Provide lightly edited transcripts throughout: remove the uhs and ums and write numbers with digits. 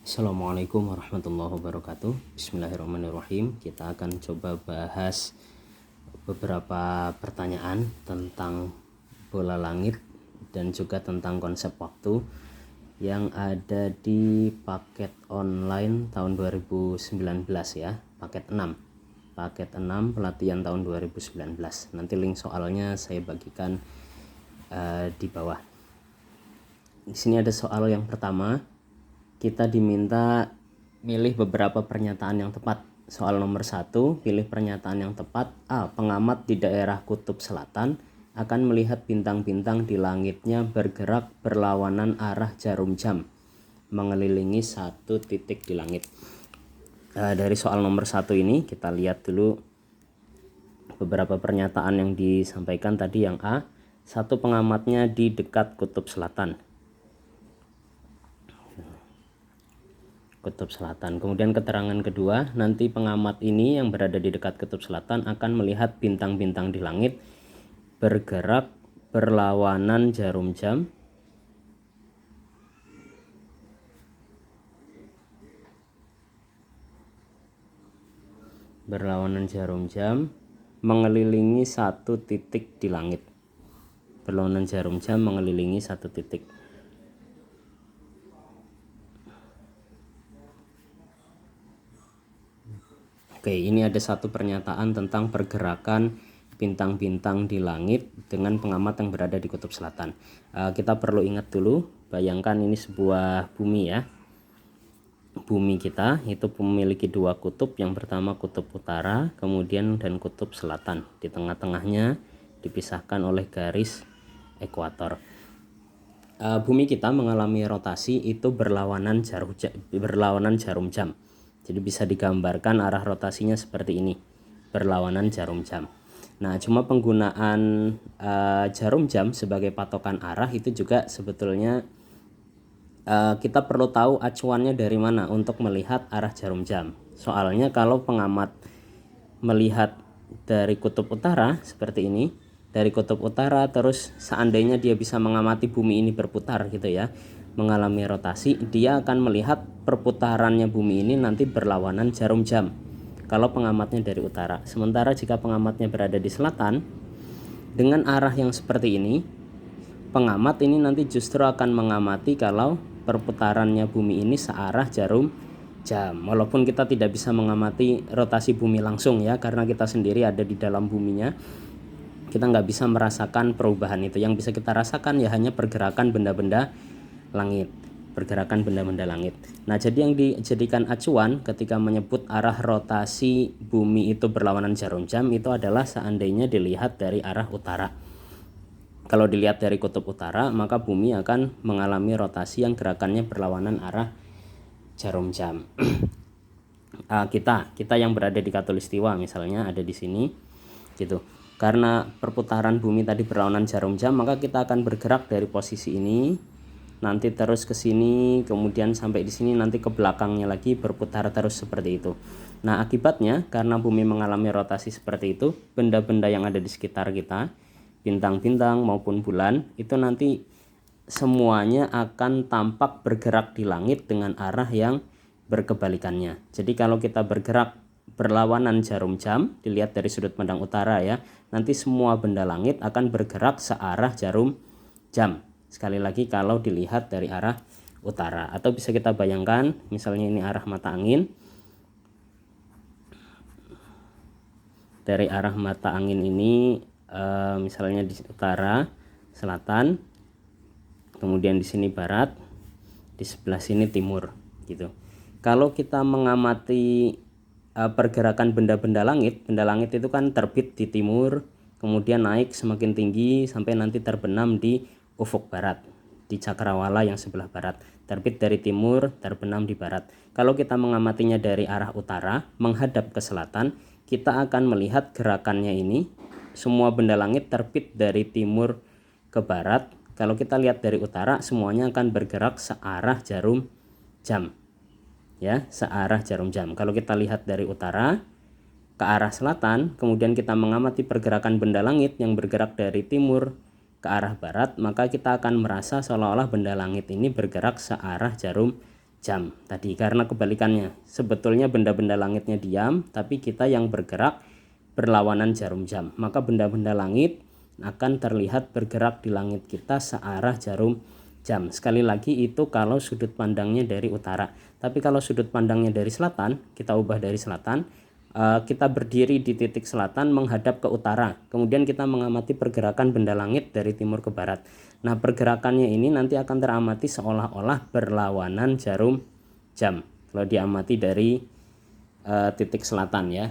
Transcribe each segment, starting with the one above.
Assalamualaikum warahmatullahi wabarakatuh. Bismillahirrahmanirrahim. Kita akan coba bahas beberapa pertanyaan tentang bola langit dan juga tentang konsep waktu yang ada di paket online tahun 2019 ya, paket 6 pelatihan tahun 2019. Nanti link soalnya saya bagikan di bawah. Di sini ada soal yang pertama. Kita diminta milih beberapa pernyataan yang tepat. Soal nomor 1, pilih pernyataan yang tepat. A. Pengamat di daerah kutub selatan akan melihat bintang-bintang di langitnya bergerak berlawanan arah jarum jam, mengelilingi satu titik di langit. Dari soal nomor 1 ini kita lihat dulu beberapa pernyataan yang disampaikan tadi. Yang A, satu pengamatnya di dekat kutub selatan. Kemudian keterangan kedua, nanti pengamat ini yang berada di dekat kutub selatan akan melihat bintang-bintang di langit bergerak berlawanan jarum jam mengelilingi satu titik di langit. Berlawanan jarum jam mengelilingi satu titik. Oke, ini ada satu pernyataan tentang pergerakan bintang-bintang di langit dengan pengamat yang berada di kutub selatan. Kita perlu ingat dulu, bayangkan ini sebuah bumi ya. Bumi kita itu memiliki dua kutub, yang pertama kutub utara, kemudian dan kutub selatan. Di tengah-tengahnya dipisahkan oleh garis ekuator. Bumi kita mengalami rotasi itu berlawanan jarum jam. Jadi bisa digambarkan arah rotasinya seperti ini, berlawanan jarum jam. Nah, cuma penggunaan jarum jam sebagai patokan arah itu juga sebetulnya kita perlu tahu acuannya dari mana untuk melihat arah jarum jam. Soalnya kalau pengamat melihat dari kutub utara seperti ini, dari kutub utara terus seandainya dia bisa mengamati bumi ini berputar gitu ya, mengalami rotasi, dia akan melihat perputarannya bumi ini nanti berlawanan jarum jam kalau pengamatnya dari utara. Sementara jika pengamatnya berada di selatan, dengan arah yang seperti ini, pengamat ini nanti justru akan mengamati kalau perputarannya bumi ini searah jarum jam. Walaupun kita tidak bisa mengamati rotasi bumi langsung ya, karena kita sendiri ada di dalam buminya, kita nggak bisa merasakan perubahan itu. Yang bisa kita rasakan ya hanya pergerakan benda-benda langit, Nah, jadi yang dijadikan acuan ketika menyebut arah rotasi bumi itu berlawanan jarum jam itu adalah seandainya dilihat dari arah utara. Kalau dilihat dari kutub utara, maka bumi akan mengalami rotasi yang gerakannya berlawanan arah jarum jam. Kita yang berada di Khatulistiwa misalnya ada di sini gitu. Karena perputaran bumi tadi berlawanan jarum jam, maka kita akan bergerak dari posisi ini nanti terus ke sini, kemudian sampai di sini, nanti ke belakangnya lagi berputar terus seperti itu. Nah, akibatnya karena bumi mengalami rotasi seperti itu, benda-benda yang ada di sekitar kita, bintang-bintang maupun bulan, itu nanti semuanya akan tampak bergerak di langit dengan arah yang berkebalikannya. Jadi kalau kita bergerak berlawanan jarum jam, dilihat dari sudut pandang utara ya, nanti semua benda langit akan bergerak searah jarum jam. Sekali lagi kalau dilihat dari arah utara. Atau bisa kita bayangkan misalnya ini arah mata angin. Dari arah mata angin ini misalnya di utara, selatan, kemudian di sini barat, di sebelah sini timur gitu. Kalau kita mengamati pergerakan benda langit itu kan terbit di timur, kemudian naik semakin tinggi sampai nanti terbenam di ufuk barat, di cakrawala yang sebelah barat. Terbit dari timur, terbenam di barat. Kalau kita mengamatinya dari arah utara menghadap ke selatan, kita akan melihat gerakannya ini, semua benda langit terbit dari timur ke barat. Kalau kita lihat dari utara, semuanya akan bergerak searah jarum jam ya, searah jarum jam. Kalau kita lihat dari utara ke arah selatan, kemudian kita mengamati pergerakan benda langit yang bergerak dari timur ke arah barat, maka kita akan merasa seolah-olah benda langit ini bergerak searah jarum jam tadi, karena kebalikannya. Sebetulnya benda-benda langitnya diam, tapi kita yang bergerak berlawanan jarum jam. Maka benda-benda langit akan terlihat bergerak di langit kita searah jarum jam. Sekali lagi itu kalau sudut pandangnya dari utara. Tapi kalau sudut pandangnya dari selatan, kita ubah dari selatan. Kita berdiri di titik selatan menghadap ke utara. Kemudian kita mengamati pergerakan benda langit dari timur ke barat. Nah, pergerakannya ini nanti akan teramati seolah-olah berlawanan jarum jam kalau diamati dari titik selatan ya.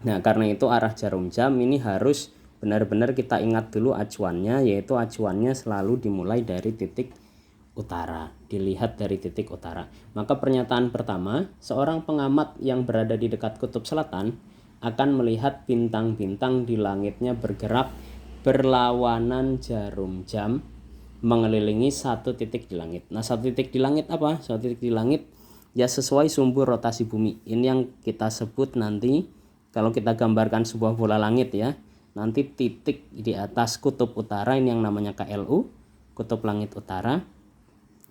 Nah, karena itu arah jarum jam ini harus benar-benar kita ingat dulu acuannya, yaitu acuannya selalu dimulai dari titik utara, dilihat dari titik utara. Maka pernyataan pertama, seorang pengamat yang berada di dekat kutub selatan akan melihat bintang-bintang di langitnya bergerak berlawanan jarum jam mengelilingi satu titik di langit. Nah, satu titik di langit apa? Satu titik di langit ya sesuai sumbu rotasi bumi. Ini yang kita sebut nanti kalau kita gambarkan sebuah bola langit ya. Nanti titik di atas kutub utara ini yang namanya KLU, kutub langit utara.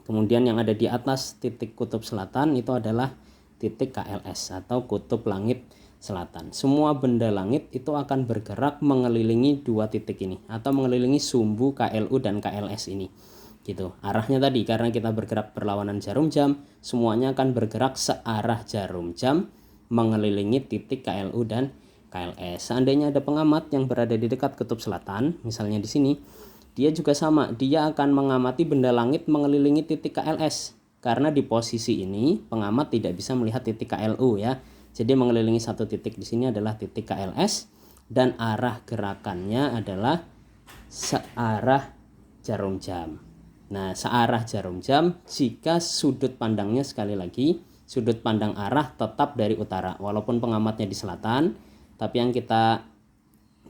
Kemudian yang ada di atas titik kutub selatan itu adalah titik KLS atau kutub langit selatan. Semua benda langit itu akan bergerak mengelilingi dua titik ini atau mengelilingi sumbu KLU dan KLS ini. Gitu. Arahnya tadi karena kita bergerak berlawanan jarum jam, semuanya akan bergerak searah jarum jam mengelilingi titik KLU dan KLS. Seandainya ada pengamat yang berada di dekat kutub selatan, misalnya di sini, dia juga sama, dia akan mengamati benda langit mengelilingi titik KLS. Karena di posisi ini pengamat tidak bisa melihat titik KLU ya. Jadi mengelilingi satu titik di sini adalah titik KLS dan arah gerakannya adalah searah jarum jam. Nah, searah jarum jam jika sudut pandangnya sekali lagi, sudut pandang arah tetap dari utara. Walaupun pengamatnya di selatan, tapi yang kita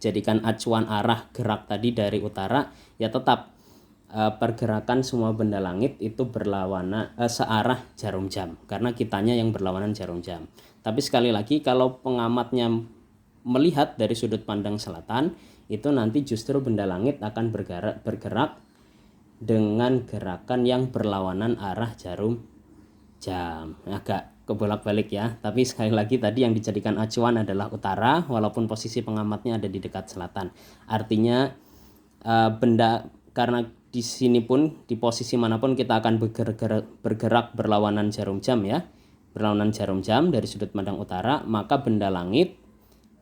jadikan acuan arah gerak tadi dari utara, ya tetap pergerakan semua benda langit itu berlawanan searah jarum jam karena kitanya yang berlawanan jarum jam. Tapi sekali lagi kalau pengamatnya melihat dari sudut pandang selatan, itu nanti justru benda langit akan bergerak dengan gerakan yang berlawanan arah jarum jam. Agak kebolak-balik ya, tapi sekali lagi tadi yang dijadikan acuan adalah utara walaupun posisi pengamatnya ada di dekat selatan. Artinya benda karena di sini pun di posisi manapun kita akan bergerak berlawanan jarum jam ya, berlawanan jarum jam dari sudut pandang utara, maka benda langit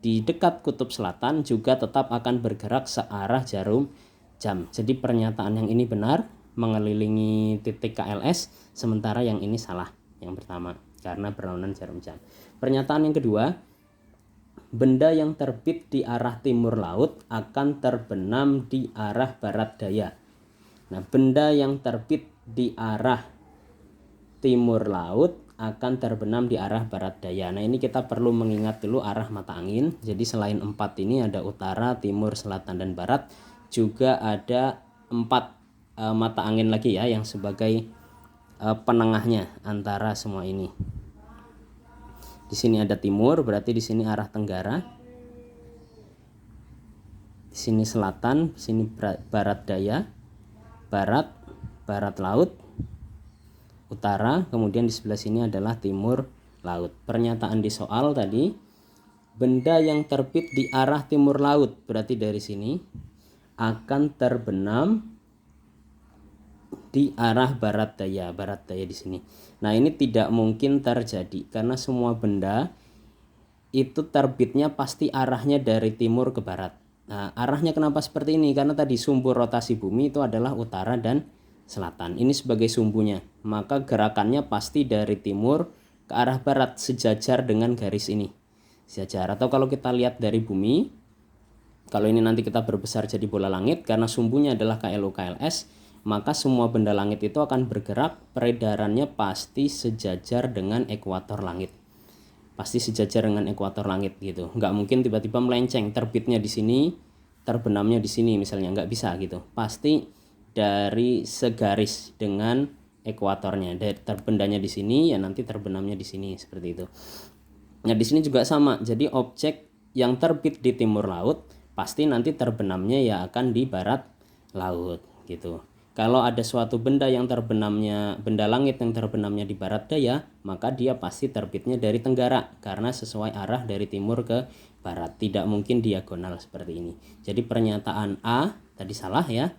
di dekat kutub selatan juga tetap akan bergerak searah jarum jam. Jadi pernyataan yang ini benar mengelilingi titik KLS, sementara yang ini salah, yang pertama karena berlawanan jarum jam. Pernyataan yang kedua, benda yang terbit di arah timur laut akan terbenam di arah barat daya. Nah, benda yang terbit di arah timur laut akan terbenam di arah barat daya. Nah, ini kita perlu mengingat dulu arah mata angin. Jadi selain 4 ini ada utara, timur, selatan, dan barat, juga ada 4 mata angin lagi ya yang sebagai penengahnya antara semua ini. Di sini ada timur, berarti di sini arah tenggara. Di sini selatan, di sini barat daya, barat laut, utara, kemudian di sebelah sini adalah timur laut. Pernyataan di soal tadi, benda yang terbit di arah timur laut, berarti dari sini akan terbenam di arah barat daya di sini. Nah, ini tidak mungkin terjadi karena semua benda itu terbitnya pasti arahnya dari timur ke barat. Nah, arahnya kenapa seperti ini? Karena tadi sumbu rotasi bumi itu adalah utara dan selatan. Ini sebagai sumbunya. Maka gerakannya pasti dari timur ke arah barat sejajar dengan garis ini. Sejajar. Atau kalau kita lihat dari bumi, kalau ini nanti kita berbesar jadi bola langit karena sumbunya adalah KLU KLS, maka semua benda langit itu akan bergerak, peredarannya pasti sejajar dengan ekuator langit. Pasti sejajar dengan ekuator langit gitu. Nggak mungkin tiba-tiba melenceng, terbitnya di sini, terbenamnya di sini misalnya, nggak bisa gitu. Pasti dari segaris dengan ekuatornya. Dari terbendanya di sini, ya nanti terbenamnya di sini seperti itu. Nah, di sini juga sama. Jadi objek yang terbit di timur laut pasti nanti terbenamnya ya akan di barat laut gitu. Kalau ada suatu benda langit yang terbenamnya di barat daya, maka dia pasti terbitnya dari tenggara karena sesuai arah dari timur ke barat, tidak mungkin diagonal seperti ini. Jadi pernyataan A tadi salah ya,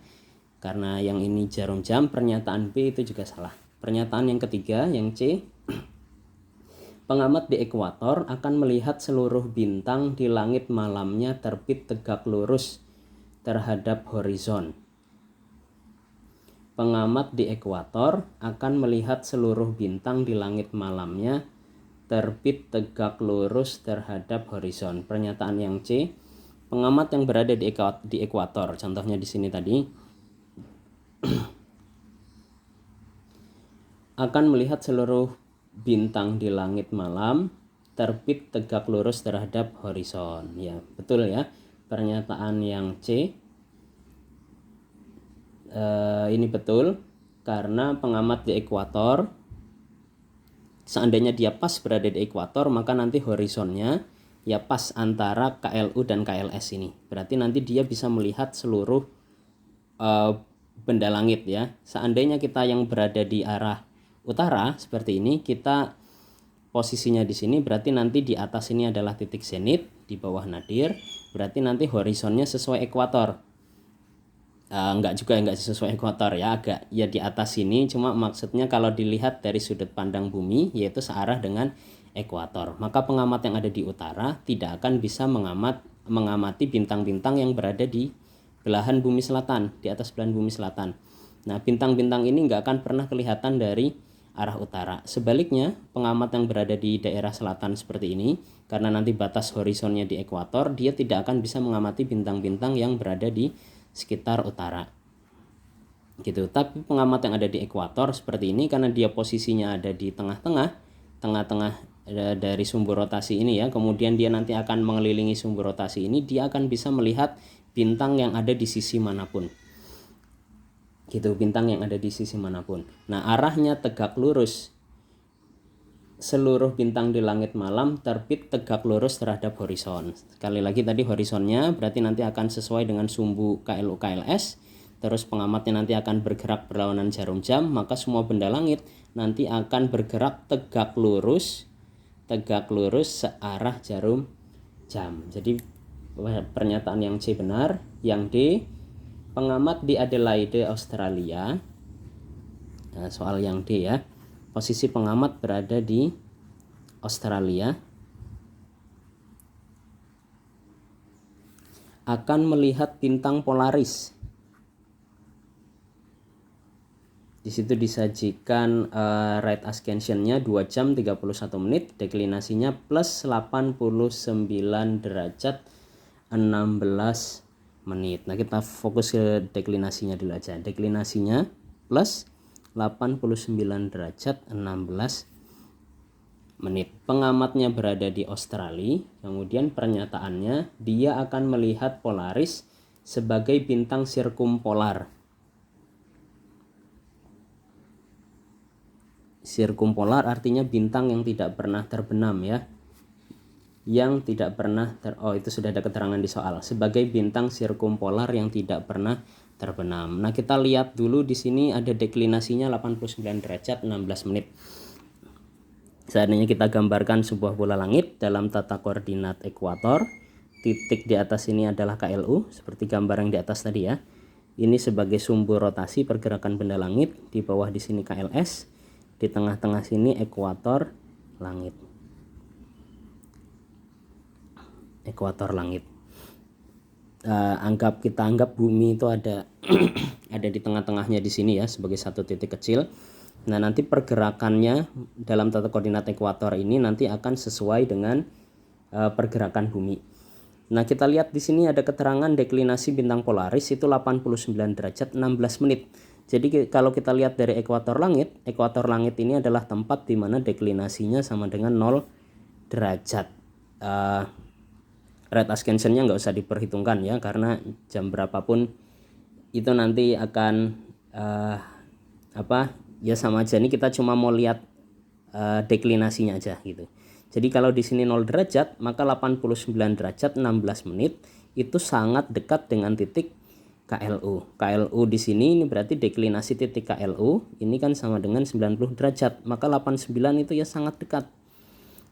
karena yang ini jarum jam. Pernyataan B itu juga salah. Pernyataan yang ketiga, yang C, pengamat di ekuator akan melihat seluruh bintang di langit malamnya terbit tegak lurus terhadap horizon. Pengamat di ekuator akan melihat seluruh bintang di langit malamnya terbit tegak lurus terhadap horizon. Pernyataan yang C, pengamat yang berada di ekuator, contohnya di sini tadi, akan melihat seluruh bintang di langit malam terbit tegak lurus terhadap horizon. Ya, betul ya. Pernyataan yang C ini betul, karena pengamat di ekuator, seandainya dia pas berada di ekuator, maka nanti horizonnya ya pas antara KLU dan KLS ini. Berarti nanti dia bisa melihat seluruh benda langit ya. Seandainya kita yang berada di arah utara seperti ini, kita posisinya di sini, berarti nanti di atas ini adalah titik zenit, di bawah nadir, berarti nanti horizonnya sesuai ekuator. Enggak sesuai ekuator ya, agak ya di atas sini, cuma maksudnya kalau dilihat dari sudut pandang bumi yaitu searah dengan ekuator. Maka pengamat yang ada di utara tidak akan bisa mengamati bintang-bintang yang berada di belahan bumi selatan, di atas belahan bumi selatan. Nah, bintang-bintang ini enggak akan pernah kelihatan dari arah utara. Sebaliknya, pengamat yang berada di daerah selatan seperti ini, karena nanti batas horizonnya di ekuator, dia tidak akan bisa mengamati bintang-bintang yang berada di sekitar utara gitu. Tapi pengamat yang ada di ekuator seperti ini, karena dia posisinya ada di tengah-tengah dari sumbu rotasi ini ya, kemudian dia nanti akan mengelilingi sumbu rotasi ini, dia akan bisa melihat bintang yang ada di sisi manapun gitu, bintang yang ada di sisi manapun. Nah, arahnya tegak lurus, seluruh bintang di langit malam terbit tegak lurus terhadap horizon. Sekali lagi tadi horizonnya berarti nanti akan sesuai dengan sumbu KLU KLS. Terus pengamatnya nanti akan bergerak berlawanan jarum jam, maka semua benda langit nanti akan bergerak tegak lurus searah jarum jam. Jadi pernyataan yang C benar. Yang D, pengamat di Adelaide, Australia. Nah, soal yang D ya. Posisi pengamat berada di Australia, akan melihat bintang Polaris. Di situ disajikan right ascension-nya 2 jam 31 menit, deklinasinya plus 89 derajat 16 menit. Nah, kita fokus ke deklinasinya dulu aja. Deklinasinya plus 89 derajat 16 menit. Pengamatnya berada di Australia, kemudian pernyataannya dia akan melihat Polaris sebagai bintang sirkumpolar. Sirkumpolar artinya bintang yang tidak pernah terbenam ya. Yang tidak pernah itu sudah ada keterangan di soal, sebagai bintang sirkumpolar yang tidak pernah terbenam. Nah, kita lihat dulu di sini ada deklinasinya 89 derajat 16 menit. Seandainya kita gambarkan sebuah bola langit dalam tata koordinat ekuator, titik di atas ini adalah KLU seperti gambar yang di atas tadi ya. Ini sebagai sumbu rotasi pergerakan benda langit, di bawah di sini KLS, di tengah-tengah sini ekuator langit. Ekuator langit. Kita anggap bumi itu ada ada di tengah-tengahnya di sini ya, sebagai satu titik kecil. Nah, nanti pergerakannya dalam tata koordinat ekuator ini nanti akan sesuai dengan pergerakan bumi. Nah, kita lihat di sini ada keterangan deklinasi bintang Polaris itu 89 derajat 16 menit. Jadi kalau kita lihat dari ekuator langit ini adalah tempat di mana deklinasinya sama dengan 0 derajat. Right ascension-nya nggak usah diperhitungkan ya, karena jam berapapun itu nanti akan ya sama aja. Ini kita cuma mau lihat deklinasinya aja gitu. Jadi kalau di sini 0 derajat, maka 89 derajat 16 menit itu sangat dekat dengan titik KLU. KLU di sini ini berarti deklinasi titik KLU ini kan sama dengan 90 derajat. Maka 89 itu ya sangat dekat.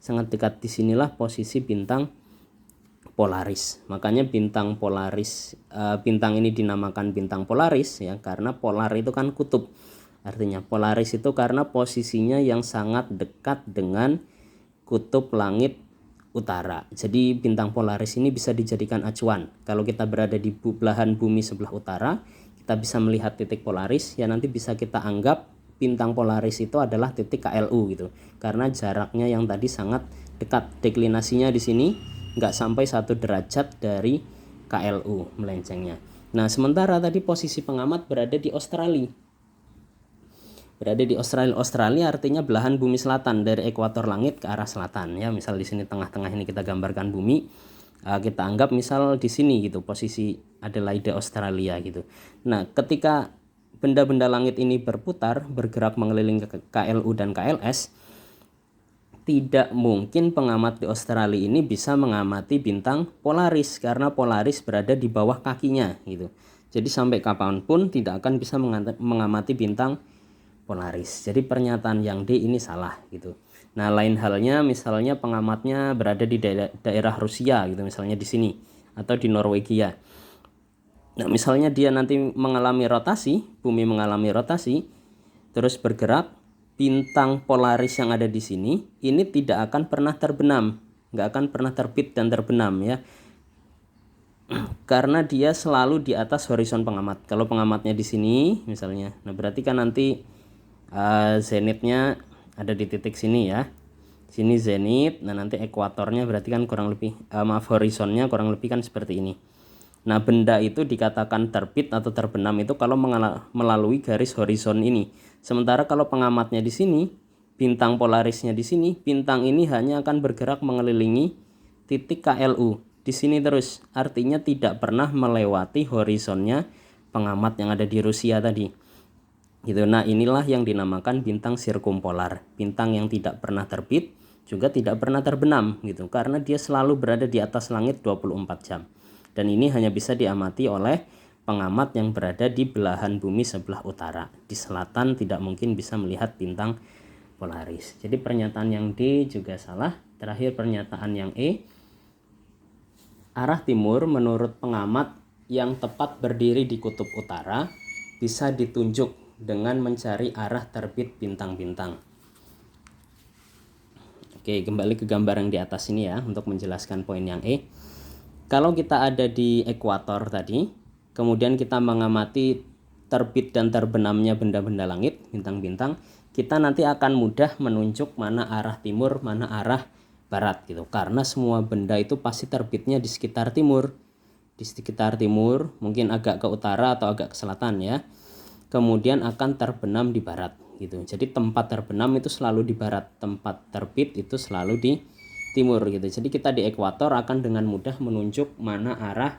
Sangat dekat. Disinilah posisi bintang Polaris. Makanya bintang Polaris, bintang ini dinamakan bintang Polaris ya, karena polar itu kan kutub. Artinya Polaris itu karena posisinya yang sangat dekat dengan kutub langit utara. Jadi bintang Polaris ini bisa dijadikan acuan. Kalau kita berada di belahan bumi sebelah utara, kita bisa melihat titik Polaris, ya nanti bisa kita anggap bintang Polaris itu adalah titik KLU gitu. Karena jaraknya yang tadi sangat dekat. Deklinasinya di sini nggak sampai 1 derajat dari KLU melencengnya. Nah, sementara tadi posisi pengamat berada di Australia. Berada di Australia. Australia artinya belahan bumi selatan, dari ekuator langit ke arah selatan ya. Misal di sini tengah-tengah ini kita gambarkan bumi, kita anggap misal di sini gitu posisi Adelaide Australia gitu. Nah, ketika benda-benda langit ini berputar, bergerak mengelilingi KLU dan KLS, tidak mungkin pengamat di Australia ini bisa mengamati bintang Polaris karena Polaris berada di bawah kakinya gitu. Jadi sampai kapanpun tidak akan bisa mengamati bintang Polaris. Jadi pernyataan yang D ini salah gitu. Nah, lain halnya misalnya pengamatnya berada di daerah Rusia gitu, misalnya di sini atau di Norwegia. Nah, misalnya dia nanti mengalami rotasi, bumi mengalami rotasi, terus bergerak, bintang Polaris yang ada di sini ini tidak akan pernah terbenam, nggak akan pernah terbit dan terbenam ya, karena dia selalu di atas horizon pengamat. Kalau pengamatnya di sini misalnya, nah berarti kan nanti zenitnya ada di titik sini ya, sini zenit. Nah nanti ekuatornya berarti kan kurang lebih horizonnya kurang lebih kan seperti ini. Nah, benda itu dikatakan terbit atau terbenam itu kalau melalui garis horizon ini. Sementara kalau pengamatnya di sini, bintang Polarisnya di sini, bintang ini hanya akan bergerak mengelilingi titik KLU di sini terus. Artinya tidak pernah melewati horizonnya pengamat yang ada di Rusia tadi. Gitu. Nah, inilah yang dinamakan bintang sirkumpolar, bintang yang tidak pernah terbit juga tidak pernah terbenam gitu, karena dia selalu berada di atas langit 24 jam. Dan ini hanya bisa diamati oleh pengamat yang berada di belahan bumi sebelah utara. Di selatan tidak mungkin bisa melihat bintang Polaris. Jadi pernyataan yang D juga salah. Terakhir pernyataan yang E, arah timur menurut pengamat yang tepat berdiri di kutub utara bisa ditunjuk dengan mencari arah terbit bintang-bintang. Oke, kembali ke gambar yang di atas ini ya untuk menjelaskan poin yang E. Kalau kita ada di ekuator tadi, kemudian kita mengamati terbit dan terbenamnya benda-benda langit, bintang-bintang, kita nanti akan mudah menunjuk mana arah timur, mana arah barat gitu. Karena semua benda itu pasti terbitnya di sekitar timur. Di sekitar timur, mungkin agak ke utara atau agak ke selatan ya. Kemudian akan terbenam di barat gitu. Jadi tempat terbenam itu selalu di barat, tempat terbit itu selalu di timur gitu. Jadi kita di ekuator akan dengan mudah menunjuk mana arah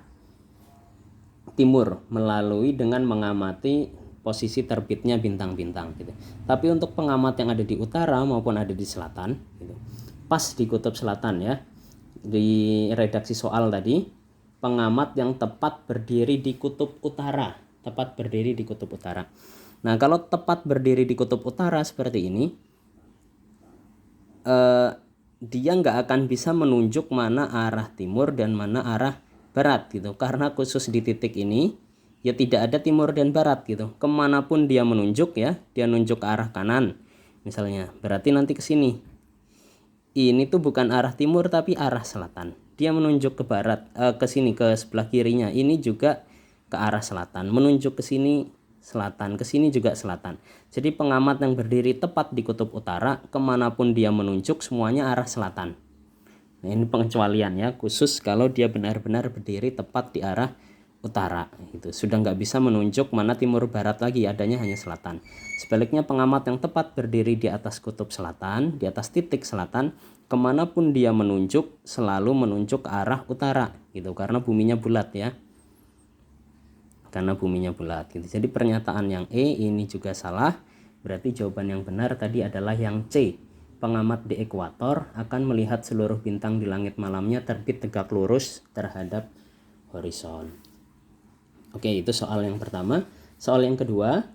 timur melalui dengan mengamati posisi terbitnya bintang-bintang gitu. Tapi untuk pengamat yang ada di utara maupun ada di selatan gitu, pas di kutub selatan ya, di redaksi soal tadi, pengamat yang tepat berdiri di kutub utara, tepat berdiri di kutub utara. Nah, kalau tepat berdiri di kutub utara seperti ini, dia nggak akan bisa menunjuk mana arah timur dan mana arah barat gitu, karena khusus di titik ini ya tidak ada timur dan barat gitu. Kemanapun dia menunjuk ya, dia nunjuk ke arah kanan misalnya, berarti nanti ke sini. Ini tuh bukan arah timur tapi arah selatan. Dia menunjuk ke barat, ke sini ke sebelah kirinya. Ini juga ke arah selatan. Menunjuk ke sini selatan, ke sini juga selatan. Jadi pengamat yang berdiri tepat di kutub utara, kemanapun dia menunjuk semuanya arah selatan. Nah, ini pengecualian ya, khusus kalau dia benar-benar berdiri tepat di arah utara itu sudah nggak bisa menunjuk mana timur barat lagi, adanya hanya selatan. Sebaliknya pengamat yang tepat berdiri di atas kutub selatan, di atas titik selatan, kemanapun dia menunjuk selalu menunjuk ke arah utara gitu, karena buminya bulat ya, karena buminya bulat gitu. Jadi pernyataan yang E ini juga salah, berarti jawaban yang benar tadi adalah yang C. Pengamat di ekuator akan melihat seluruh bintang di langit malamnya terbit tegak lurus terhadap horizon. Oke, itu soal yang pertama. Soal yang kedua,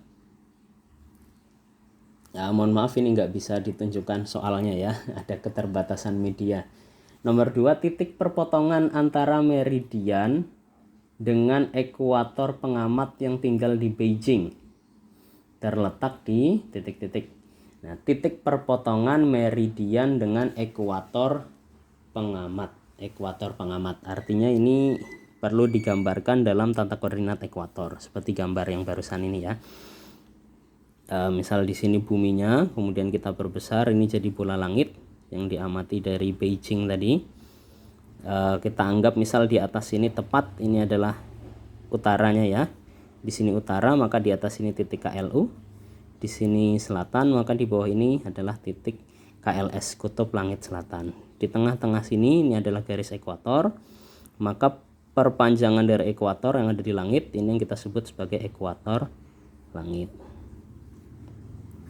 ya mohon maaf ini nggak bisa ditunjukkan soalnya ya, ada keterbatasan media. Nomor 2, titik perpotongan antara meridian dengan ekuator pengamat yang tinggal di Beijing terletak di titik-titik. Nah, titik perpotongan meridian dengan ekuator pengamat. Ekuator pengamat artinya ini perlu digambarkan dalam tata koordinat ekuator seperti gambar yang barusan ini ya. Misal di sini buminya, kemudian kita perbesar, ini jadi bola langit yang diamati dari Beijing tadi. Kita anggap misal di atas sini tepat ini adalah utaranya ya. Di sini utara, maka di atas ini titik KLU. Di sini selatan, maka di bawah ini adalah titik KLS, kutub langit selatan. Di tengah-tengah sini ini adalah garis ekuator. Maka perpanjangan dari ekuator yang ada di langit ini yang kita sebut sebagai ekuator langit.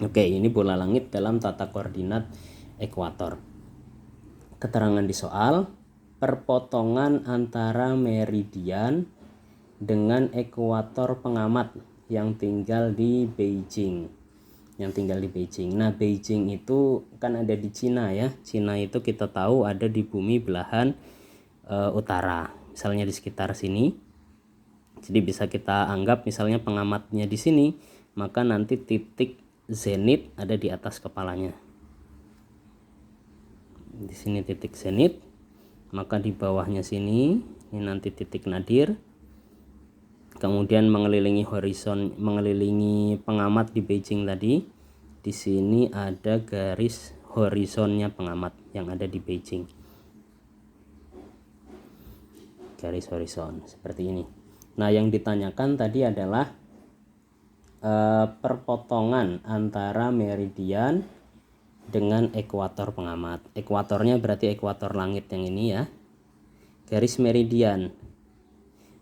Oke, ini bola langit dalam tata koordinat ekuator. Keterangan di soal, perpotongan antara meridian dengan ekuator pengamat yang tinggal di Beijing. Nah, Beijing itu kan ada di Cina ya. Cina itu kita tahu ada di bumi belahan utara. Misalnya di sekitar sini. Jadi bisa kita anggap misalnya pengamatnya di sini, maka nanti titik zenit ada di atas kepalanya. Di sini titik zenit, maka di bawahnya sini ini nanti titik nadir. Kemudian mengelilingi horizon, mengelilingi pengamat di Beijing tadi. Di sini ada garis horizonnya pengamat yang ada di Beijing. Garis horizon seperti ini. Nah, yang ditanyakan tadi adalah perpotongan antara meridian dengan ekuator pengamat. Ekuatornya berarti ekuator langit yang ini ya. Garis meridian.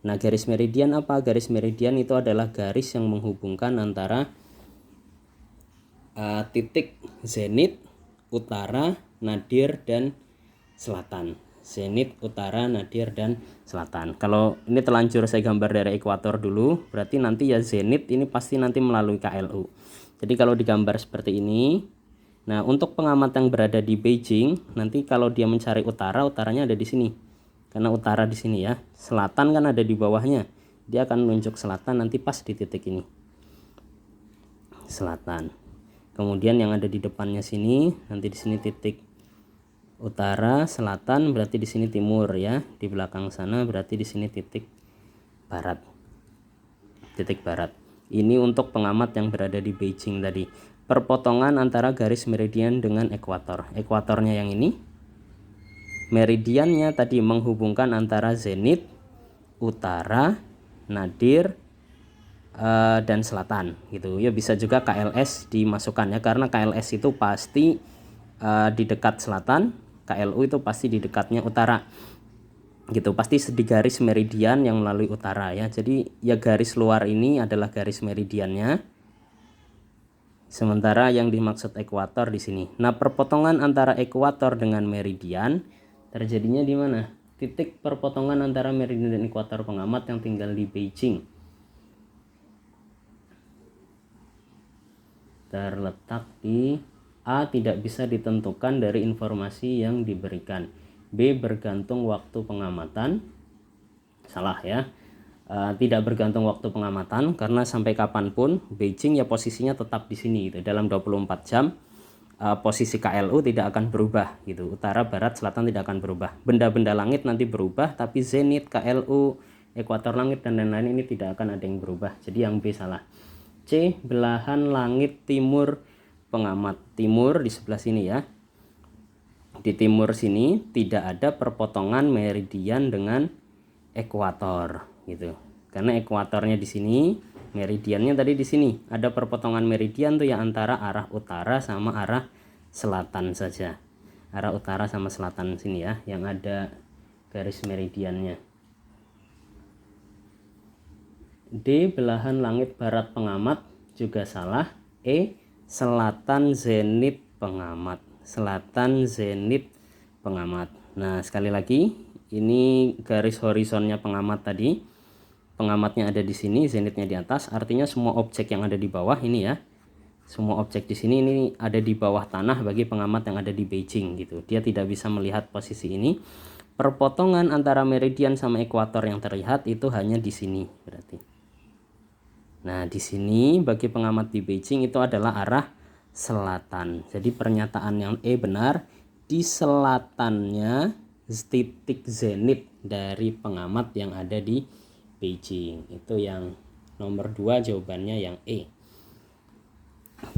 Nah, garis meridian apa? Garis meridian itu adalah garis yang menghubungkan antara titik zenit, utara, nadir, dan selatan. Zenit, utara, nadir, dan selatan. Kalau ini telanjur saya gambar dari ekuator dulu, berarti nanti ya zenit ini pasti nanti melalui KLU. Jadi kalau digambar seperti ini, nah untuk pengamat yang berada di Beijing, nanti kalau dia mencari utara, utaranya ada di sini. Karena utara di sini ya, selatan kan ada di bawahnya. Dia akan menunjuk selatan nanti pas di titik ini. Selatan. Kemudian yang ada di depannya sini, nanti di sini titik utara, selatan berarti di sini timur ya. Di belakang sana berarti di sini titik barat. Titik barat. Ini untuk pengamat yang berada di Beijing tadi. Perpotongan antara garis meridian dengan ekuator. Ekuatornya yang ini. Meridiannya tadi menghubungkan antara zenit, utara, nadir, dan selatan gitu ya. Bisa juga KLS dimasukkan ya, karena KLS itu pasti di dekat selatan, KLU itu pasti di dekatnya utara gitu, pasti di garis meridian yang melalui utara ya. Jadi ya garis luar ini adalah garis meridiannya, sementara yang dimaksud ekuator di sini. Nah, perpotongan antara ekuator dengan meridian terjadinya di mana? Titik perpotongan antara meridian dan ekuator pengamat yang tinggal di Beijing terletak di A. Tidak bisa ditentukan dari informasi yang diberikan. B. Bergantung waktu pengamatan. Salah ya. Tidak bergantung waktu pengamatan, karena sampai kapanpun Beijing ya posisinya tetap di sini gitu. Dalam 24 jam posisi KLU tidak akan berubah gitu. Utara, barat, selatan tidak akan berubah. Benda-benda langit nanti berubah, tapi zenit, KLU, ekuator langit dan lain-lain ini tidak akan ada yang berubah. Jadi yang B salah. C. Belahan langit timur pengamat. Timur di sebelah sini ya. Di timur sini tidak ada perpotongan meridian dengan ekuator gitu. Karena ekuatornya di sini, meridiannya tadi di sini. Ada perpotongan meridian tuh ya antara arah utara sama arah selatan saja. Arah utara sama selatan sini ya, yang ada garis meridiannya. D. Belahan langit barat pengamat juga salah. E. Selatan zenit pengamat. Selatan zenit pengamat. Nah, sekali lagi ini garis horizonnya pengamat tadi. pengamatnya ada di sini, zenitnya di atas, artinya semua objek yang ada di bawah ini ya, semua objek di sini ini ada di bawah tanah bagi pengamat yang ada di Beijing gitu. Dia tidak bisa melihat posisi ini. Perpotongan antara meridian sama ekuator yang terlihat itu hanya di sini berarti. Nah, di sini bagi pengamat di Beijing itu adalah arah selatan. Jadi pernyataan yang E benar, di selatannya titik zenit dari pengamat yang ada di Beijing. Itu yang nomor 2, jawabannya yang E.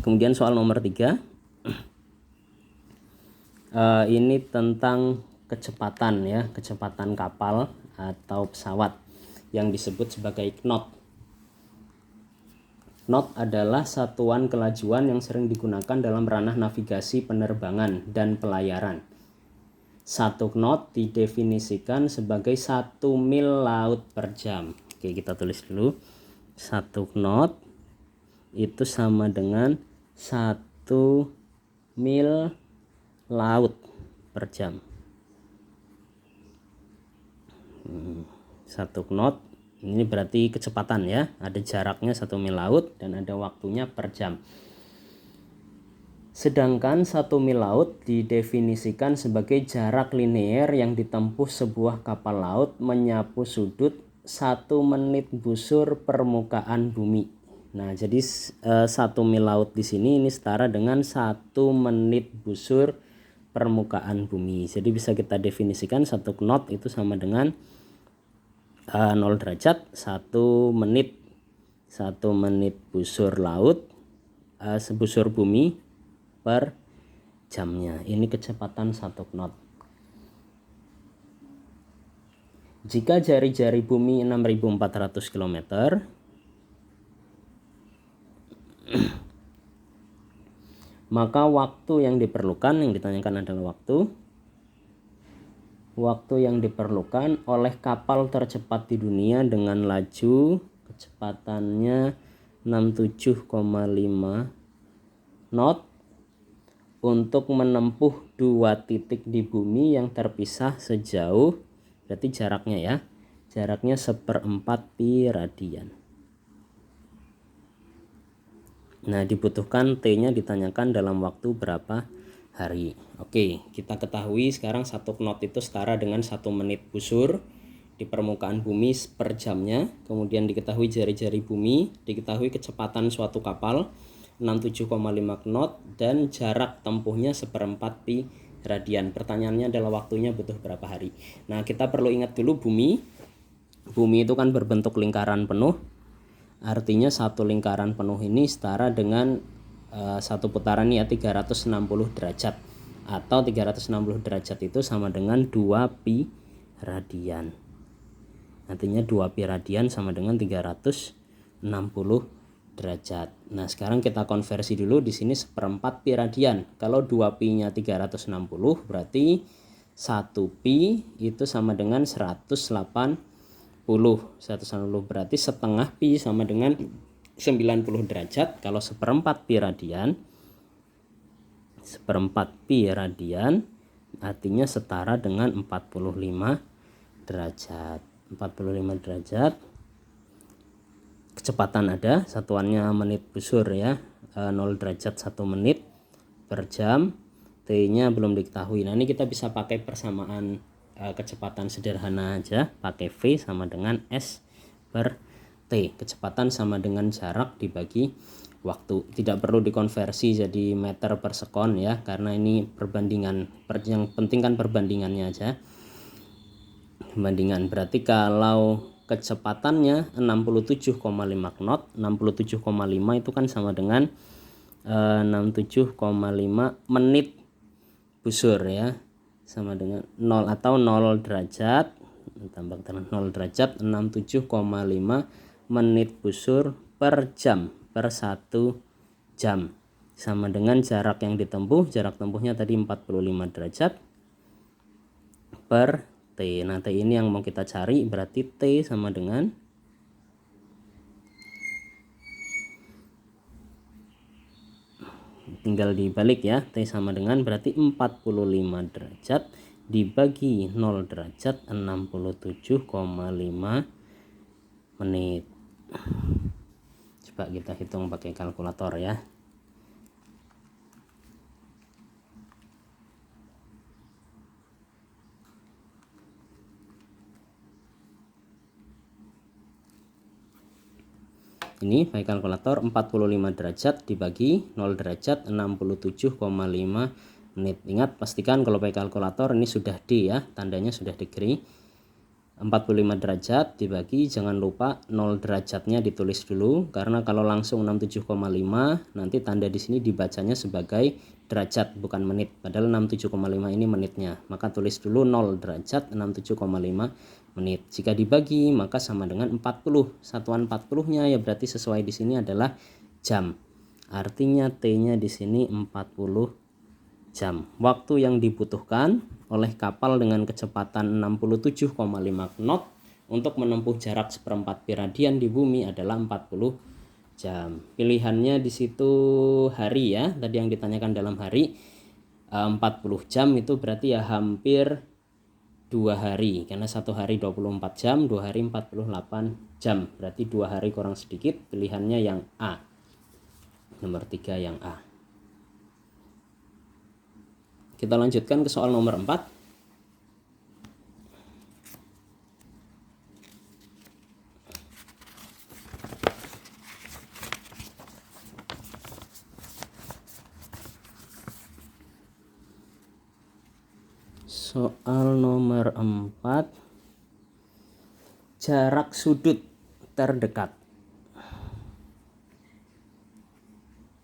Kemudian soal nomor 3, ini tentang kecepatan ya, kecepatan kapal atau pesawat yang disebut sebagai knot. Knot adalah satuan kelajuan yang sering digunakan dalam ranah navigasi penerbangan dan pelayaran. 1 knot didefinisikan sebagai 1 mil laut per jam. Oke, kita tulis dulu. 1 knot itu sama dengan 1 mil laut per jam. 1 knot ini berarti kecepatan ya, ada jaraknya 1 mil laut dan ada waktunya per jam. Sedangkan 1 mil laut didefinisikan sebagai jarak linear yang ditempuh sebuah kapal laut menyapu sudut 1 menit busur permukaan bumi. Nah, jadi 1 mil laut di sini ini setara dengan 1 menit busur permukaan bumi. Jadi bisa kita definisikan 1 knot itu sama dengan 0 derajat 1 menit. 1 menit busur laut sebusur bumi per jamnya. Ini kecepatan 1 knot. Jika jari-jari bumi 6.400 km, maka waktu yang diperlukan, yang ditanyakan adalah waktu yang diperlukan oleh kapal tercepat di dunia dengan laju kecepatannya 67,5 knot untuk menempuh 2 titik di bumi yang terpisah sejauh, berarti jaraknya ya, jaraknya 1/4 pi radian. Nah, dibutuhkan T-nya ditanyakan dalam waktu berapa hari. Oke, kita ketahui sekarang 1 knot itu setara dengan 1 menit busur di permukaan bumi per jamnya. Kemudian diketahui jari-jari bumi, diketahui kecepatan suatu kapal 67,5 knot dan jarak tempuhnya 1/4 pi radian. Pertanyaannya adalah waktunya butuh berapa hari. Nah, kita perlu ingat dulu bumi itu kan berbentuk lingkaran penuh. Artinya satu lingkaran penuh ini setara dengan satu putaran ya 360 derajat, atau 360 derajat itu sama dengan 2 pi radian. Artinya 2 pi radian sama dengan 360 derajat. Nah, sekarang kita konversi dulu di sini 1/4 pi radian. Kalau 2 pi-nya 360 berarti 1 pi itu sama dengan 180 berarti setengah pi sama dengan 90 derajat. Kalau 1/4 pi radian, 1/4 pi radian artinya setara dengan 45 derajat. 45 derajat. Kecepatan ada, satuannya menit busur ya, 0 derajat 1 menit per jam. T-nya belum diketahui. Nah, ini kita bisa pakai persamaan kecepatan sederhana aja, pakai V sama dengan S per T. Kecepatan sama dengan jarak dibagi waktu. Tidak perlu dikonversi jadi meter per sekon ya, karena ini perbandingan. Yang penting kan perbandingannya aja. Perbandingan berarti kalau kecepatannya 67,5 knot, 67,5 itu kan sama dengan 67,5 menit busur ya, sama dengan 0 atau 0 derajat tambah 0 derajat 67,5 menit busur per jam per 1 jam sama dengan jarak yang ditempuh, jarak tempuhnya tadi 45 derajat per T. Nah, T ini yang mau kita cari, berarti T sama dengan tinggal dibalik ya, T sama dengan berarti 45 derajat dibagi 0 derajat 67,5 menit. Coba kita hitung pakai kalkulator ya. Ini pakai kalkulator 45 derajat dibagi 0 derajat 67,5 menit. Ingat, pastikan kalau pakai kalkulator ini sudah D ya, tandanya sudah degree. 45 derajat dibagi, jangan lupa 0 derajatnya ditulis dulu, karena kalau langsung 67,5 nanti tanda di sini dibacanya sebagai derajat bukan menit, padahal 67,5 ini menitnya. Maka tulis dulu 0 derajat 67,5 menit. Jika dibagi maka sama dengan 40. Satuan 40-nya ya berarti sesuai di sini adalah jam. Artinya T-nya di sini 40 jam. Waktu yang dibutuhkan oleh kapal dengan kecepatan 67,5 knot untuk menempuh jarak seperempat peradian di bumi adalah 40 jam. Pilihannya di situ hari ya, tadi yang ditanyakan dalam hari. 40 jam itu berarti ya hampir 2 hari, karena 1 hari 24 jam, 2 hari 48 jam, berarti 2 hari kurang sedikit. Pilihannya yang A, nomor 3 yang A. Kita lanjutkan ke soal nomor 4. Soal nomor 4, jarak sudut terdekat.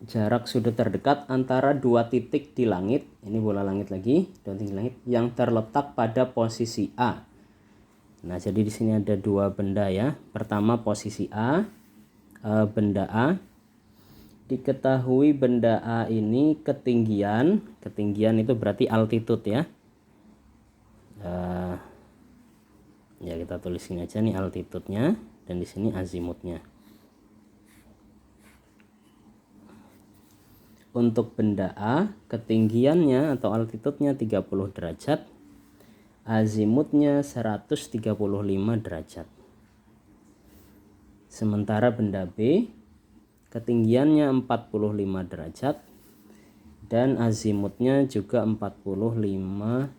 Jarak sudut terdekat antara dua titik di langit, ini bola langit lagi, dua titik di langit yang terletak pada posisi A. Nah, jadi di sini ada dua benda ya. Pertama posisi A, benda A. Diketahui benda A ini ketinggian itu berarti altitude ya. Ya kita tulis ini aja nih altitude-nya, dan di sini azimutnya. Untuk benda A, ketinggiannya atau altitude-nya 30 derajat, azimutnya 135 derajat. Sementara benda B, ketinggiannya 45 derajat dan azimutnya juga 45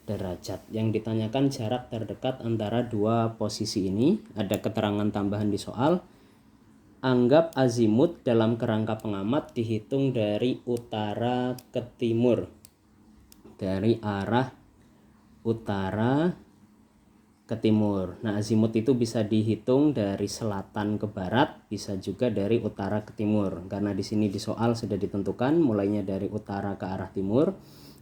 derajat. Yang ditanyakan jarak terdekat antara dua posisi ini. Ada keterangan tambahan di soal. Anggap azimut dalam kerangka pengamat dihitung dari utara ke timur, dari arah utara ke timur. Nah, azimut itu bisa dihitung dari selatan ke barat, bisa juga dari utara ke timur. Karena di sini di soal sudah ditentukan mulainya dari utara ke arah timur.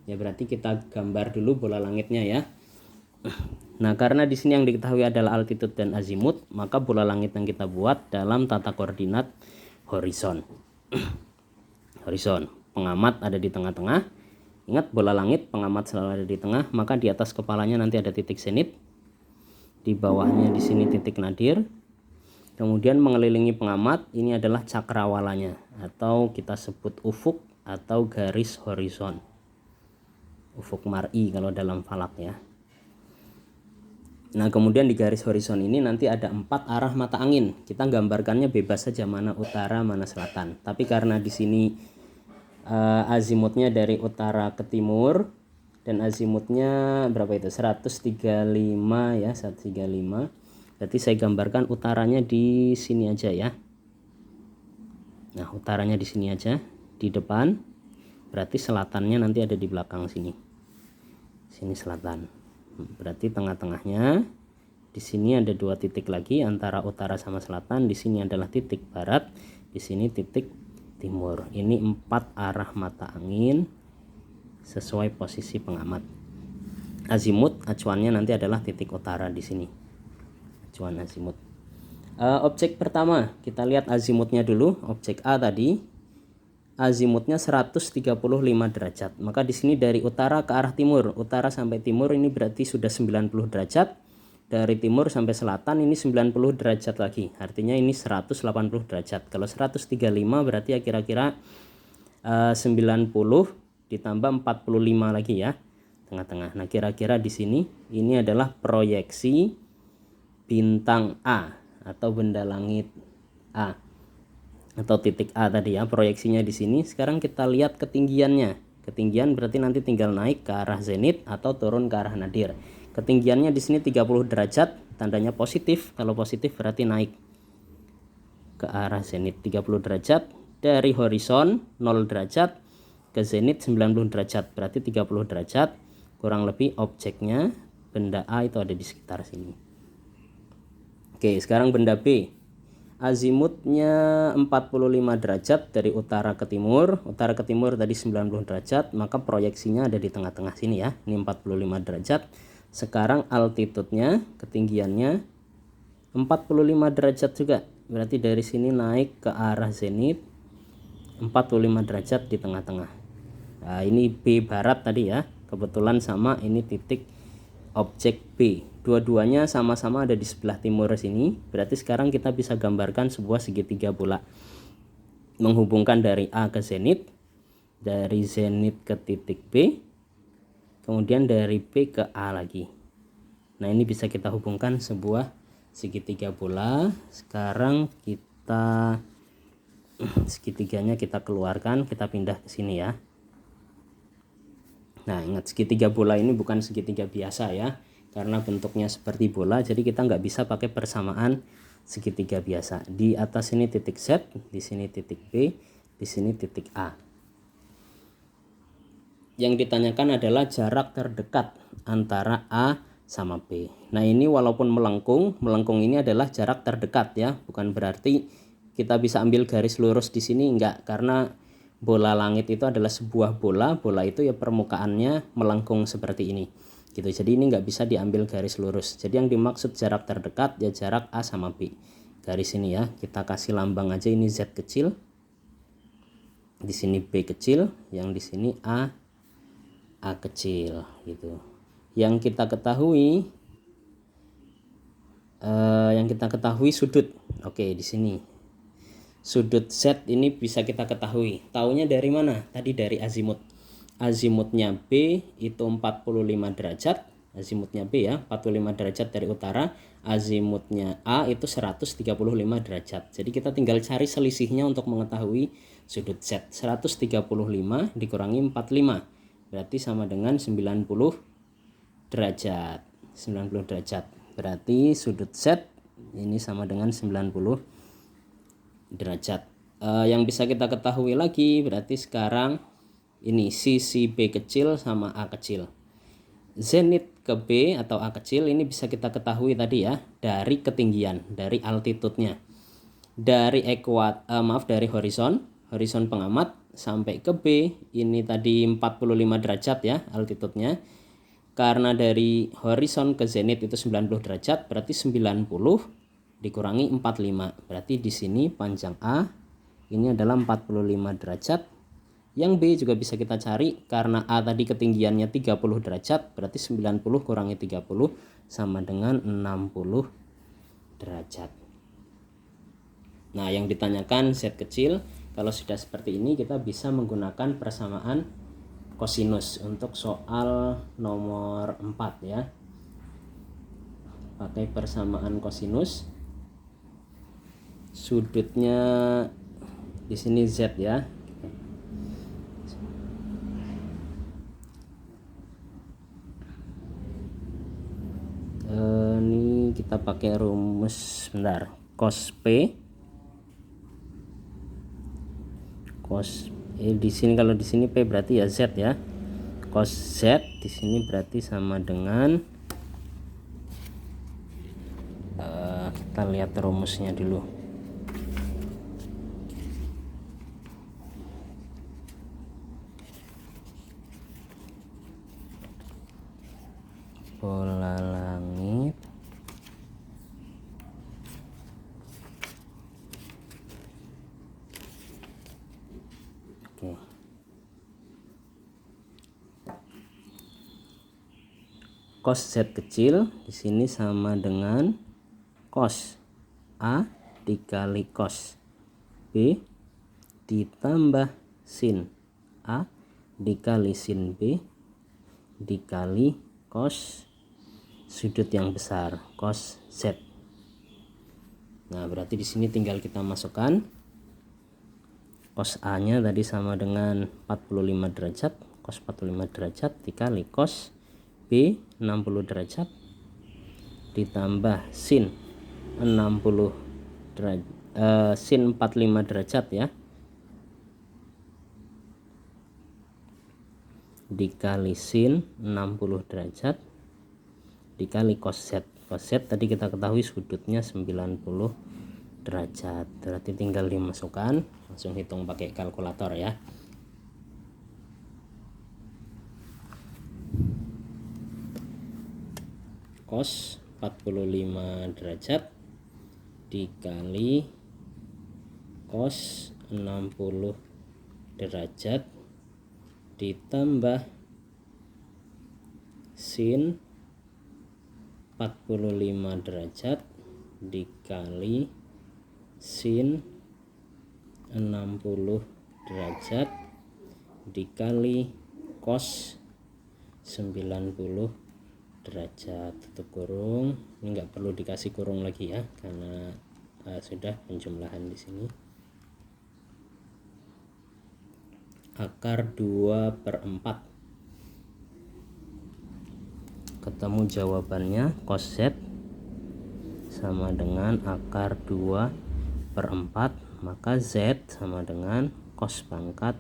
Ya berarti kita gambar dulu bola langitnya ya. Nah, karena di sini yang diketahui adalah altitude dan azimut, maka bola langit yang kita buat dalam tata koordinat horizon. Horizon, pengamat ada di tengah-tengah. Ingat, bola langit pengamat selalu ada di tengah, maka di atas kepalanya nanti ada titik zenit. Di bawahnya di sini titik nadir. Kemudian mengelilingi pengamat ini adalah cakrawalanya, atau kita sebut ufuk atau garis horizon. Ufuk mar'i kalau dalam falak ya. Nah, kemudian di garis horizon ini nanti ada 4 arah mata angin. Kita gambarkannya bebas saja, mana utara mana selatan. Tapi karena di sini azimutnya dari utara ke timur dan azimutnya berapa itu? 135 ya, 135. Berarti saya gambarkan utaranya di sini aja ya. Nah, utaranya di sini aja, di depan. Berarti selatannya nanti ada di belakang sini. Sini selatan. Berarti tengah-tengahnya di sini ada 2 titik lagi antara utara sama selatan. Di sini adalah titik barat, di sini titik timur. Ini 4 arah mata angin sesuai posisi pengamat. Azimut acuannya nanti adalah titik utara di sini. Acuan azimut. Objek pertama, kita lihat azimutnya dulu. Objek A tadi azimutnya 135 derajat. Maka di sini dari utara ke arah timur, utara sampai timur ini berarti sudah 90 derajat. Dari timur sampai selatan ini 90 derajat lagi. Artinya ini 180 derajat. Kalau 135 berarti ya kira-kira 90 ditambah 45 lagi ya, tengah-tengah. Nah, kira-kira di sini ini adalah proyeksi bintang A. atau benda langit A atau titik A tadi ya, proyeksinya di sini. Sekarang kita lihat ketinggiannya. Ketinggian berarti nanti tinggal naik ke arah zenit atau turun ke arah nadir. Ketinggiannya di sini 30 derajat, tandanya positif. Kalau positif berarti naik ke arah zenit 30 derajat. Dari horizon 0 derajat ke zenit 90 derajat, berarti 30 derajat. Kurang lebih objeknya benda A itu ada di sekitar sini. Oke, sekarang benda B. Azimutnya 45 derajat dari utara ke timur. Utara ke timur tadi 90 derajat, maka proyeksinya ada di tengah-tengah sini ya. Ini 45 derajat. Sekarang altitude-nya, ketinggiannya 45 derajat juga. Berarti dari sini naik ke arah zenit 45 derajat di tengah-tengah. Nah, ini B barat tadi ya. Kebetulan sama ini titik objek B. Dua-duanya sama-sama ada di sebelah timur sini. Berarti sekarang kita bisa gambarkan sebuah segitiga bola menghubungkan dari A ke zenit, dari zenit ke titik B, kemudian dari B ke A lagi. Nah, ini bisa kita hubungkan sebuah segitiga bola. Sekarang kita segitiganya kita keluarkan, kita pindah ke sini ya. Nah, ingat segitiga bola ini bukan segitiga biasa ya, karena bentuknya seperti bola, jadi kita nggak bisa pakai persamaan segitiga biasa. Di atas ini titik Z, di sini titik B, di sini titik A. Yang ditanyakan adalah jarak terdekat antara A sama B. Nah, ini walaupun melengkung ini adalah jarak terdekat ya, bukan berarti kita bisa ambil garis lurus di sini, enggak, karena bola langit itu adalah sebuah bola itu ya permukaannya melengkung seperti ini gitu. Jadi ini nggak bisa diambil garis lurus. Jadi yang dimaksud jarak terdekat ya jarak A sama B. Garis ini ya, kita kasih lambang aja, ini Z kecil, di sini B kecil, yang di sini A kecil gitu. Yang kita ketahui sudut. Oke, di sini sudut Z ini bisa kita ketahui. Taunya dari mana? Tadi dari azimut. Azimutnya B itu 45 derajat. Azimutnya B ya, 45 derajat dari utara. Azimutnya A itu 135 derajat. Jadi kita tinggal cari selisihnya untuk mengetahui sudut Z. 135 dikurangi 45. Berarti sama dengan 90 derajat. 90 derajat. Berarti sudut Z ini sama dengan 90 derajat. Yang bisa kita ketahui lagi berarti sekarang ini sisi B kecil sama A kecil. Zenit ke B atau A kecil ini bisa kita ketahui tadi ya dari ketinggian, dari altitude-nya. Dari dari horizon pengamat sampai ke B ini tadi 45 derajat ya altitude-nya. Karena dari horizon ke zenit itu 90 derajat, berarti 90 dikurangi 45. Berarti di sini panjang A ini adalah 45 derajat. Yang B juga bisa kita cari, karena A tadi ketinggiannya 30 derajat, berarti 90 kurangi 30 sama dengan 60 derajat. Nah, yang ditanyakan Z kecil. Kalau sudah seperti ini kita bisa menggunakan persamaan kosinus untuk soal nomor 4 ya. Pakai persamaan kosinus. Sudutnya di sini Z ya. Ini kita pakai rumus bentar. Cos P di sini, kalau di sini P berarti ya Z ya. Cos Z di sini berarti sama dengan kita lihat rumusnya dulu. Bola langit cos Z kecil di sini sama dengan cos A dikali cos B ditambah sin A dikali sin B dikali cos sudut yang besar cos Z. Nah, berarti di sini tinggal kita masukkan cos A nya tadi sama dengan 45 derajat, cos 45 derajat dikali cos B 60 derajat ditambah sin 60 derajat, sin 45 derajat ya, dikali sin 60 derajat dikali cos Z. Cos Z tadi kita ketahui sudutnya 90 derajat. Berarti tinggal dimasukkan, langsung hitung pakai kalkulator ya. Cos 45 derajat dikali cos 60 derajat ditambah sin 45 derajat dikali sin 60 derajat dikali cos 90 derajat, tutup kurung. Ini nggak perlu dikasih kurung lagi ya, karena sudah penjumlahan di sini. Akar 2/4. Ketemu jawabannya, cos Z sama dengan akar 2/4, maka Z sama dengan cos pangkat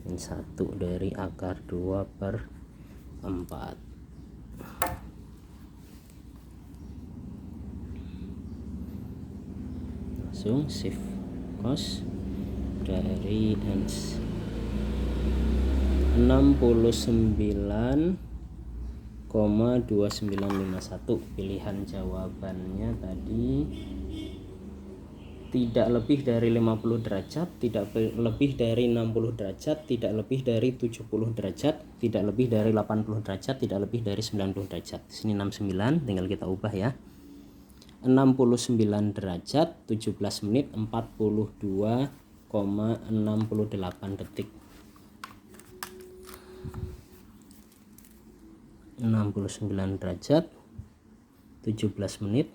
min 1 dari akar 2/4. Langsung shift cos dari 69,2951. Pilihan jawabannya tadi tidak lebih dari 50 derajat, tidak lebih dari 60 derajat, tidak lebih dari 70 derajat, tidak lebih dari 80 derajat, tidak lebih dari 90 derajat. Di sini 69, tinggal kita ubah ya. 69 derajat 17 menit 42,68 detik. 69 derajat 17 menit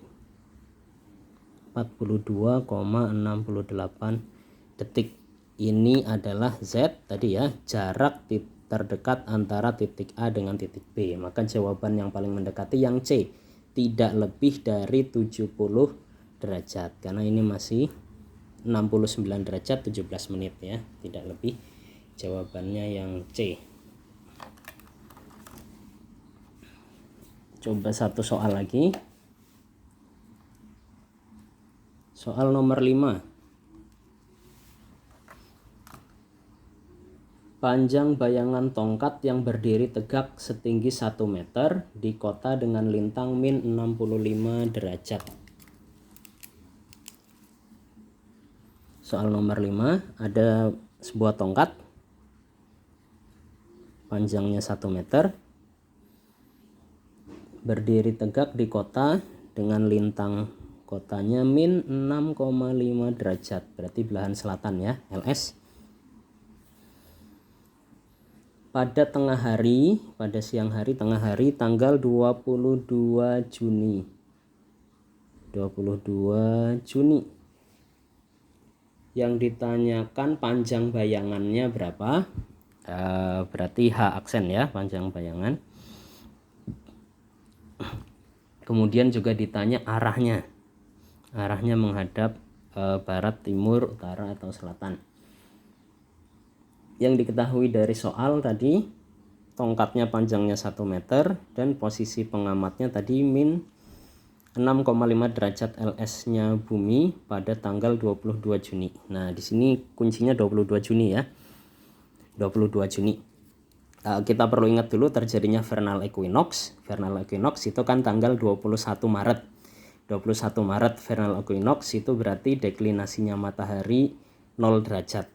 42,68 detik. Ini adalah Z tadi ya, jarak terdekat antara titik A dengan titik B. Maka jawaban yang paling mendekati yang C, tidak lebih dari 70 derajat, karena ini masih 69 derajat 17 menit ya, tidak lebih. Jawabannya yang C. Coba satu soal lagi. Soal nomor 5. Panjang bayangan tongkat yang berdiri tegak setinggi 1 meter di kota dengan lintang min 65 derajat. Soal nomor 5, ada sebuah tongkat panjangnya 1 meter berdiri tegak di kota dengan lintang kotanya min 6,5 derajat, berarti belahan selatan ya, LS. Pada tengah hari, pada siang hari, tengah hari, tanggal 22 Juni. 22 Juni. Yang ditanyakan panjang bayangannya berapa? Berarti H aksen ya, panjang bayangan. Kemudian juga ditanya arahnya. Arahnya menghadap barat, timur, utara, atau selatan. Yang diketahui dari soal tadi, tongkatnya panjangnya 1 meter dan posisi pengamatnya tadi min 6,5 derajat LS-nya bumi pada tanggal 22 Juni. Nah, di sini kuncinya 22 Juni ya. 22 Juni. Kita perlu ingat dulu terjadinya vernal equinox. Vernal equinox itu kan tanggal 21 Maret. 21 Maret vernal equinox itu berarti deklinasinya matahari 0 derajat.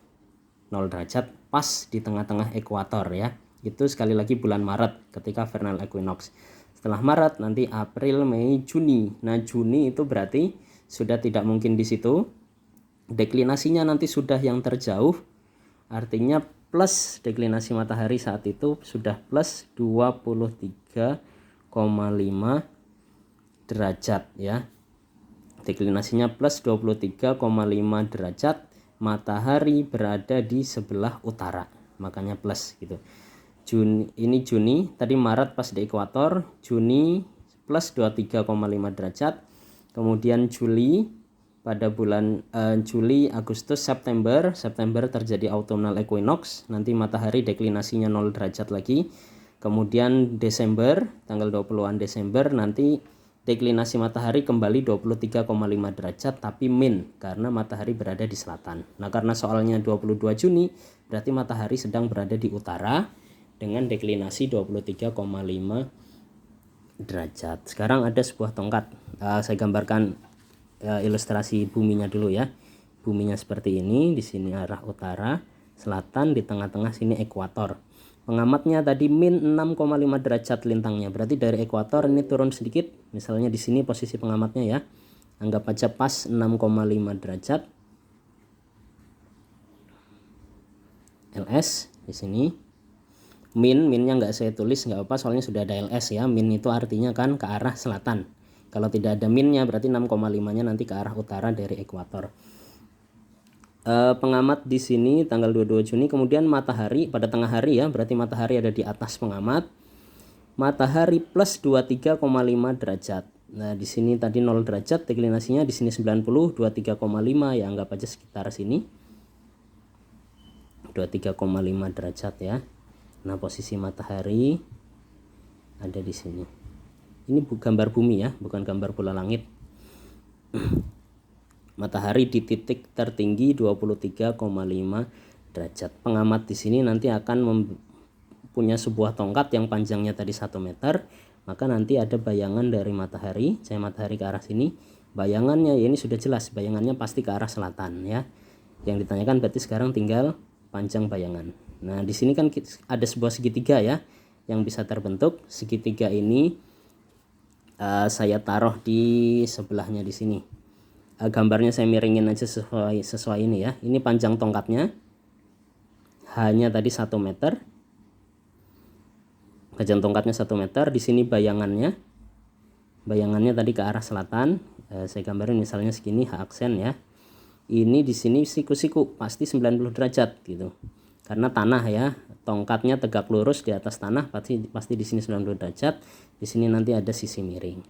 0 derajat pas di tengah-tengah ekuator ya. Itu sekali lagi bulan Maret ketika vernal equinox. Setelah Maret nanti April, Mei, Juni. Nah, Juni itu berarti sudah tidak mungkin di situ. Deklinasinya nanti sudah yang terjauh. Artinya plus deklinasi matahari saat itu sudah plus 23,5 derajat ya. deklinasinya plus 23,5 derajat, matahari berada di sebelah utara, makanya plus gitu. Ini Juni, tadi Maret pas di ekuator, Juni plus 23,5 derajat, kemudian Juli pada bulan Juli, Agustus, September terjadi autumnal equinox, nanti matahari deklinasinya 0 derajat lagi. Kemudian Desember, tanggal 20-an Desember nanti deklinasi matahari kembali 23,5 derajat tapi min karena matahari berada di selatan. Nah, karena soalnya 22 Juni berarti matahari sedang berada di utara dengan deklinasi 23,5 derajat. Sekarang ada sebuah tongkat. Saya gambarkan ilustrasi buminya dulu ya. Buminya seperti ini, di sini arah utara, selatan, di tengah-tengah sini ekuator. Pengamatnya tadi min 6,5 derajat lintangnya. Berarti dari ekuator ini turun sedikit. Misalnya di sini posisi pengamatnya ya. Anggap aja pas 6,5 derajat. LS di sini. Minnya nggak saya tulis, nggak apa soalnya sudah ada LS ya. Min itu artinya kan ke arah selatan. Kalau tidak ada minnya berarti 6,5-nya nanti ke arah utara dari ekuator. Pengamat di sini tanggal 22 Juni, kemudian matahari pada tengah hari ya, berarti matahari ada di atas pengamat. Matahari plus 23,5 derajat. Nah, di sini tadi 0 derajat, deklinasinya di sini 90, 23,5 ya, anggap aja sekitar sini. 23,5 derajat ya. Nah, posisi matahari ada di sini. Ini gambar bumi ya, bukan gambar bola langit. Matahari di titik tertinggi 23,5 derajat. Pengamat di sini nanti akan punya sebuah tongkat yang panjangnya tadi 1 meter. Maka nanti ada bayangan dari matahari, cahaya matahari ke arah sini. Bayangannya ya ini sudah jelas, bayangannya pasti ke arah selatan ya. Yang ditanyakan berarti sekarang tinggal panjang bayangan. Nah, di sini kan ada sebuah segitiga ya yang bisa terbentuk. Segitiga ini saya taruh di sebelahnya di sini. Gambarnya saya miringin aja sesuai ini ya. Ini panjang tongkatnya hanya tadi 1 meter. Panjang tongkatnya 1 meter. Di sini bayangannya tadi ke arah selatan. Saya gambarin misalnya segini H aksen ya. Ini di sini siku-siku pasti 90 derajat gitu. Karena tanah ya, tongkatnya tegak lurus di atas tanah, pasti di sini 90 derajat. Di sini nanti ada sisi miring.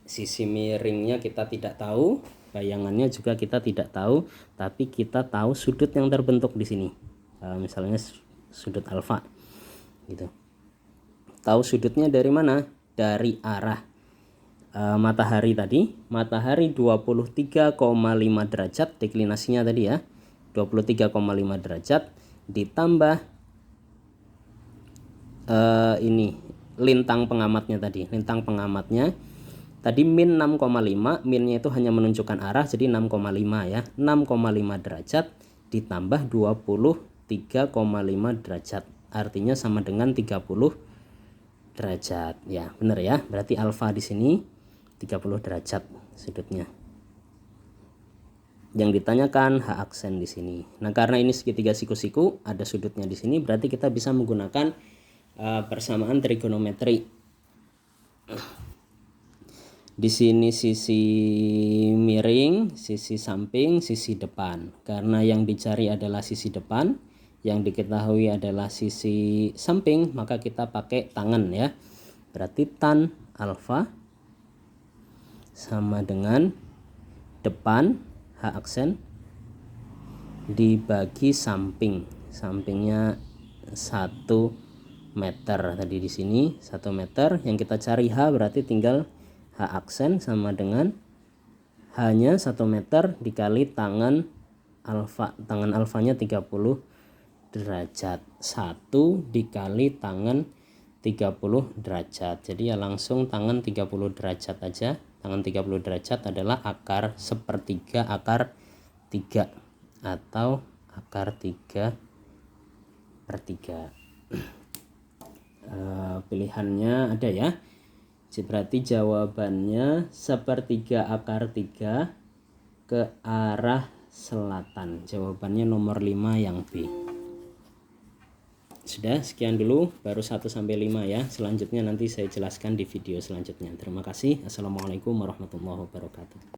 Sisi miringnya kita tidak tahu, bayangannya juga kita tidak tahu, tapi kita tahu sudut yang terbentuk di sini. Misalnya sudut alfa gitu. Tahu sudutnya dari mana? Dari arah matahari tadi. Matahari 23,5 derajat deklinasinya tadi ya. 23,5 derajat ditambah ini lintang pengamatnya tadi. Lintang pengamatnya tadi min 6,5, minnya itu hanya menunjukkan arah jadi 6,5 ya. 6,5 derajat ditambah 23,5 derajat. Artinya sama dengan 30 derajat. Ya, benar ya. Berarti alfa di sini 30 derajat sudutnya. Yang ditanyakan H aksen di sini. Nah, karena ini segitiga siku-siku, ada sudutnya di sini, berarti kita bisa menggunakan persamaan trigonometri. Di sini sisi miring, sisi samping, sisi depan. Karena yang dicari adalah sisi depan, yang diketahui adalah sisi samping, maka kita pakai tangan ya. Berarti tan alfa sama dengan depan H aksen dibagi samping. Sampingnya 1 meter tadi di sini 1 meter. Yang kita cari H berarti tinggal H aksen sama dengan hanya 1 meter dikali tangan alfa. Tangan alfanya 30 derajat. 1 dikali tangan 30 derajat. Jadi ya langsung tangan 30 derajat aja. Tangan 30 derajat adalah akar 1/3 akar 3 atau akar 3/3. Pilihannya ada ya. Berarti jawabannya 1/3 akar 3 ke arah selatan. Jawabannya nomor 5 yang B. Sudah, sekian dulu, baru 1 sampai 5 ya. Selanjutnya nanti saya jelaskan di video selanjutnya. Terima kasih. Assalamualaikum warahmatullahi wabarakatuh.